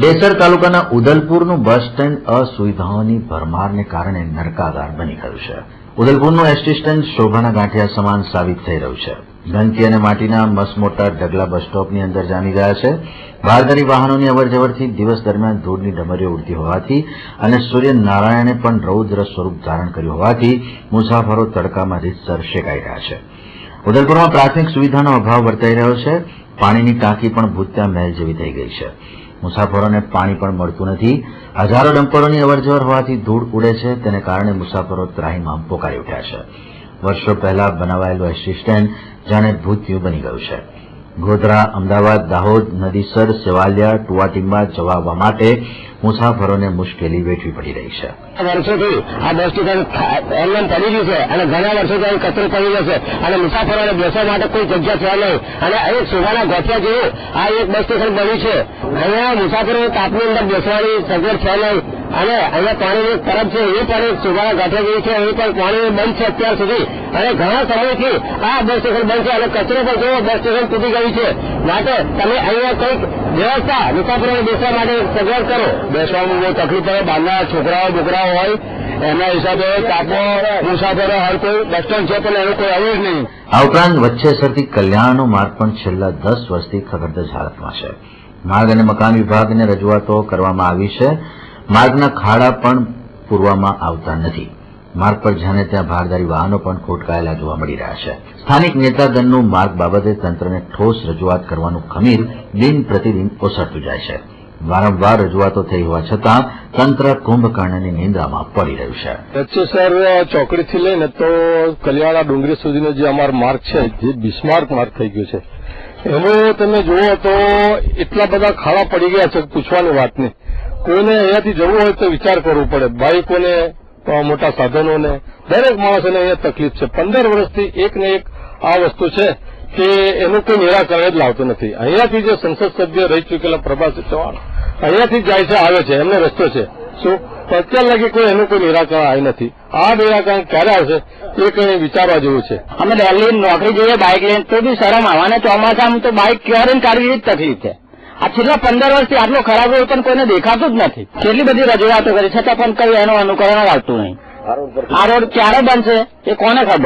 ડેસર તાલુકાના ઉદલપુરનું bus stand અસુવિધાઓની ભરમારને કારણે નરકાગાર બની ગયું છે. ઉદલપુરનું એસટી સ્ટેન્ડ શોભાના ગાંઠિયા સમાન સાબિત થઈ રહ્યું છે. ગંદકી અને માટીના મસમોટા ઢગલા બસ સ્ટોપની અંદર જામી ગયા છે. ભારદારી વાહનોની અવરજવરથી દિવસ દરમિયાન ધૂળની ડમરીઓ ઉડતી હોવાથી અને સૂર્યનારાયણે પણ રૌદ્ર સ્વરૂપ ધારણ કર્યું હોવાથી મુસાફરો તડકામાં રીતસર શેકાઈ રહ્યા છે. ઉદલપુરમાં પ્રાથમિક સુવિધાનો અભાવ વર્તાઈ રહ્યો છે. પાણીની ટાંકી પણ ભૂત્યા મહેલ જેવી થઈ ગઈ છે. મુસાફરોને પાણી પણ મળતું નથી. હજારો ડમ્પરોની અવરજવર હોવાથી ધૂળ ઉડે છે. તેને કારણે મુસાફરો ત્રાહિમામ પોકારી ઉઠ્યા છે. વર્ષો પહેલા બનાવાયેલું એસટી સ્ટેન્ડ જાણે ભૂતિયું બની ગયું છે. ગોધરા, અમદાવાદ, દાહોદ, નદીસર, સેવાલિયા, ટુવાટીંબા જવા આવવા માટે મુસાફરોને મુશ્કેલી વેઠવી પડી રહી છે. વર્ષોથી આ બસ સ્ટેશન એમને પડી ગયું છે અને ઘણા વર્ષોથી કચરો પડી ગયો છે અને મુસાફરોને બેસવા માટે કોઈ જગ્યા છે નહીં અને એક શોભાના ગોઠિયા જેવું આ એક બસ સ્ટેશન બન્યું છે. અહીંયા મુસાફરોને તાપની અંદર બેસવાની સગવડ છે નહીં અને અહીંયા પાણીની તરફ છે એ પણ એક શોભાના ગાંઠિયા જેવી છે. અહીં પણ પાણી બંધ છે અત્યાર સુધી અને ઘણા સમયથી આ બસ સ્ટેશન બંધ છે અને કચરો પણ જેવો બસ સ્ટેશન તૂટી ગયું છે. માટે તમે અહીંયા કંઈક વ્યવસ્થા મુસાફરોને બેસવા માટે સગવડ કરો. બેસવામાં બહુ તકલીફ પડે. બહારના છોકરાઓ બોકરાઓ હોય એના હિસાબે કાપો મુસાફરો હર કોઈ બસ સ્ટેન્ડ છે પણ એનું કોઈ આવ્યું જ નહીં. આ ઉપરાંત વચ્ચેસરથી કલ્યાણનો માર્ગ પણ છેલ્લા 10 વર્ષથી ખખડધજ હાલતમાં છે. માર્ગ અને મકાન વિભાગને રજૂઆતો કરવામાં આવી છે. માર્ગના ખાડા પણ પૂરવામાં આવતા નથી. માર્ગ પર જાણે ત્યાં ભારદારી વાહનો પણ ખોટકાયેલા જોવા મળી રહ્યા છે. સ્થાનિક નેતાગણનું માર્ગ બાબતે તંત્રને ઠોસ રજૂઆત કરવાનું ખમીર દિન પ્રતિદિન ઓસરતું જાય છે. વારંવાર રજૂઆતો થઈ હોવા છતાં તંત્ર કુંભકર્ણની નિંદ્રામાં પડી રહ્યું છે. રચેસર ચોકડીથી લઈને તો કલિયાણા ડુંગરી સુધીનો જે અમારો માર્ગ છે જે બિસ્માર્ક માર્ગ થઈ ગયો છે એનો તમે જુઓ તો એટલા બધા ખાડા પડી ગયા છે પૂછવાની વાત નહીં. કોઈને અહીંયાથી જવું હોય તો વિચાર કરવો પડે. બાઇકોને મોટા સાધનોને દરેક માણસોને અહીંયા તકલીફ છે. 15 વર્ષથી એક ને એક આ વસ્તુ છે કે એનું કોઈ નિરાકરણ જ લાવતું નથી. અહીંયાથી જે સંસદ સભ્ય રહી ચૂકેલા પ્રભાસિંહ ચૌહાણ અહીંયાથી જાય છે આવે છે એમને રસ્તો છે શું અત્યાર લગી કોઈ એનું કોઈ નિરાકરણ આવી નથી. આ નિરાકરણ ક્યારે આવશે એ કંઈ વિચારવા જેવું છે. અમે દિલ્હી નોકરી જોઈએ બાઇક લઈને તો બી શરમ આવવાને ચોમાસામાં તો બાઇક ક્યારે કાઢવી જ તકલીફ છે. આ છેલ્લા 15 વર્ષથી આટલો ખરાબ હોય પણ કોઈને દેખાતું જ નથી. કેટલી બધી રજૂઆતો કરી છતાં પણ કઈ એનું અનુકરણ આવતું નહીં. આ રોડ ક્યારે બનશે એ કોને ખબર.